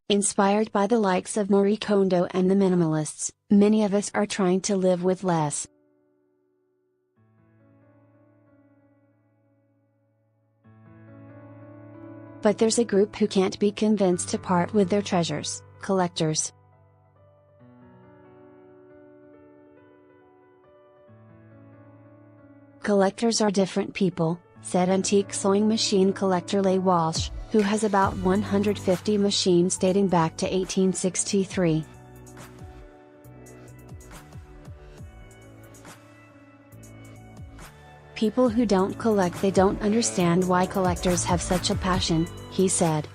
Inspired by the likes of Marie Kondo and the Minimalists, many of us are trying to live with less. But there's a group who can't be convinced to part with their treasures: collectors. Collectors are different people, said antique sewing machine collector Les Walsh, who has about 150 machines dating back to 1863. People who don't collect, they don't understand why collectors have such a passion, he said.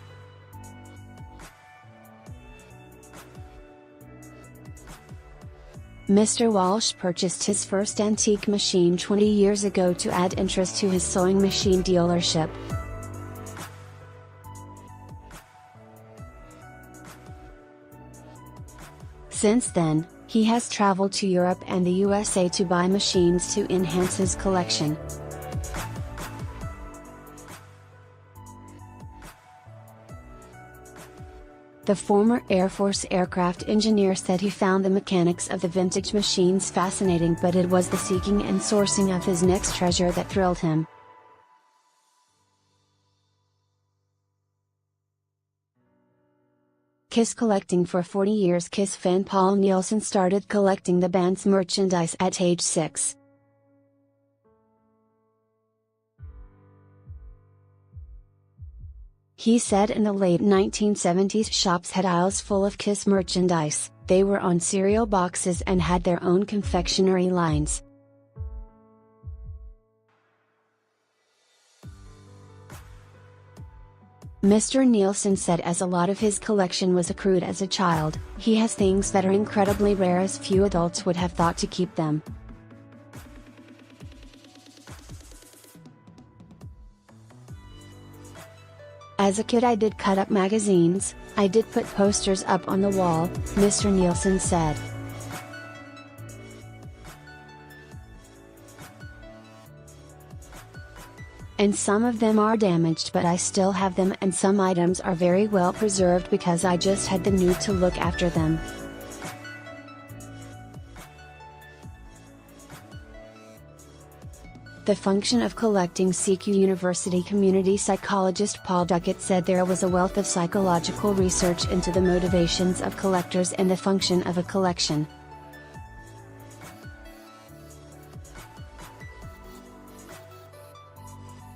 Mr. Walsh purchased his first antique machine 20 years ago to add interest to his sewing machine dealership. Since then, he has traveled to Europe and the USA to buy machines to enhance his collection. The former Air Force aircraft engineer said he found the mechanics of the vintage machines fascinating, but it was the seeking and sourcing of his next treasure that thrilled him. Kiss collecting for 40 years. Kiss fan Paul Nielsen started collecting the band's merchandise at age 6. He said in the late 1970s shops had aisles full of Kiss merchandise. They were on cereal boxes and had their own confectionery lines. Mr. Nielsen said as a lot of his collection was accrued as a child, he has things that are incredibly rare, as few adults would have thought to keep them. As a kid I did cut up magazines, I did put posters up on the wall, Mr. Nielsen said. And some of them are damaged, but I still have them, and some items are very well preserved because I just had the need to look after them. The function of collecting. CQ University community psychologist Paul Duckett said there was a wealth of psychological research into the motivations of collectors and the function of a collection.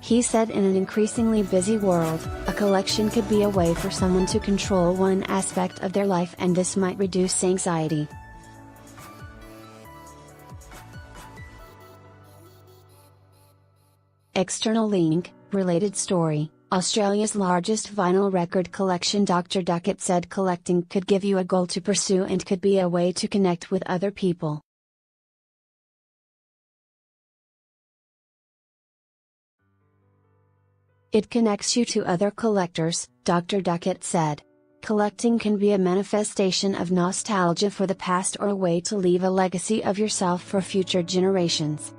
He said in an increasingly busy world, a collection could be a way for someone to control one aspect of their life, and this might reduce anxiety. External link, related story. Australia's largest vinyl record collection. Dr. Duckett said collecting could give you a goal to pursue and could be a way to connect with other people. It connects you to other collectors, Dr. Duckett said. Collecting can be a manifestation of nostalgia for the past or a way to leave a legacy of yourself for future generations.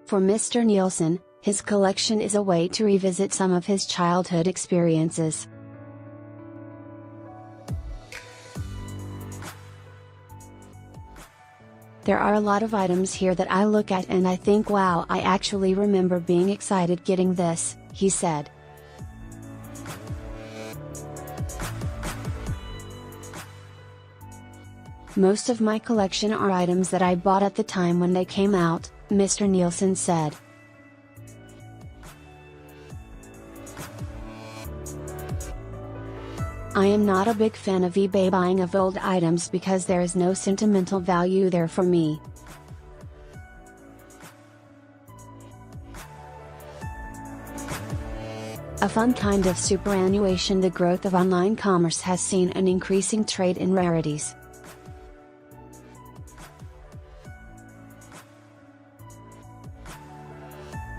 For Mr. Nielsen, his collection is a way to revisit some of his childhood experiences. There are a lot of items here that I look at and I think, wow, I actually remember being excited getting this, he said. Most of my collection are items that I bought at the time when they came out, Mr. Nielsen said. I am not a big fan of eBay buying of old items because there is no sentimental value there for me. A fun kind of superannuation. The growth of online commerce has seen an increasing trade in rarities.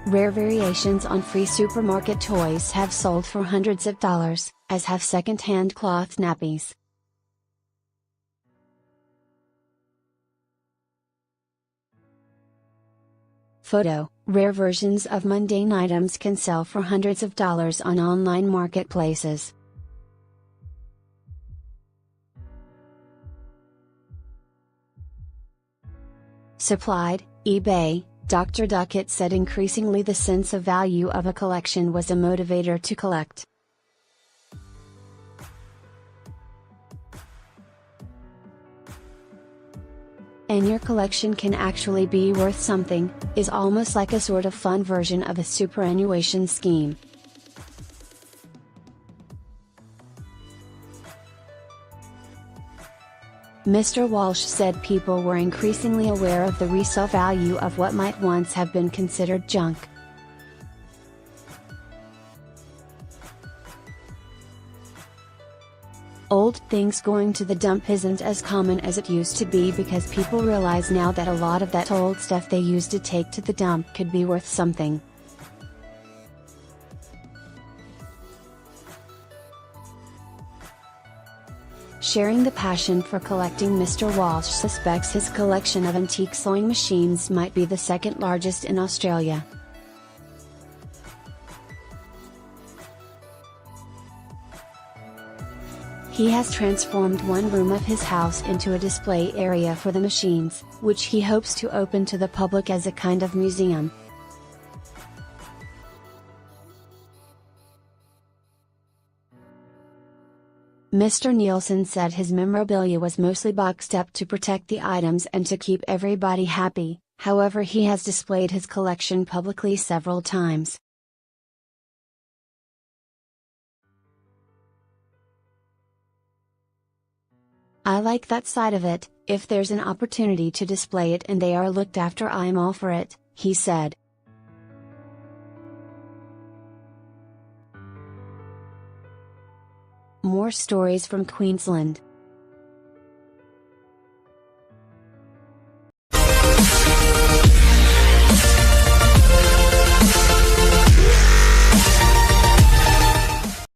Rare variations on free supermarket toys have sold for hundreds of dollars, as have second-hand cloth nappies. Photo: rare versions of mundane items can sell for hundreds of dollars on online marketplaces. Supplied, eBay. Dr. Duckett said increasingly the sense of value of a collection was a motivator to collect. And your collection can actually be worth something, is almost like a sort of fun version of a superannuation scheme. Mr. Walsh said people were increasingly aware of the resale value of what might once have been considered junk. Old things going to the dump isn't as common as it used to be because people realize now that a lot of that old stuff they used to take to the dump could be worth something. Sharing the passion for collecting, Mr. Walsh suspects his collection of antique sewing machines might be the second largest in Australia. He has transformed one room of his house into a display area for the machines, which he hopes to open to the public as a kind of museum. Mr. Nielsen said his memorabilia was mostly boxed up to protect the items and to keep everybody happy, however he has displayed his collection publicly several times. I like that side of it. If there's an opportunity to display it and they are looked after, I'm all for it, he said. More stories from Queensland.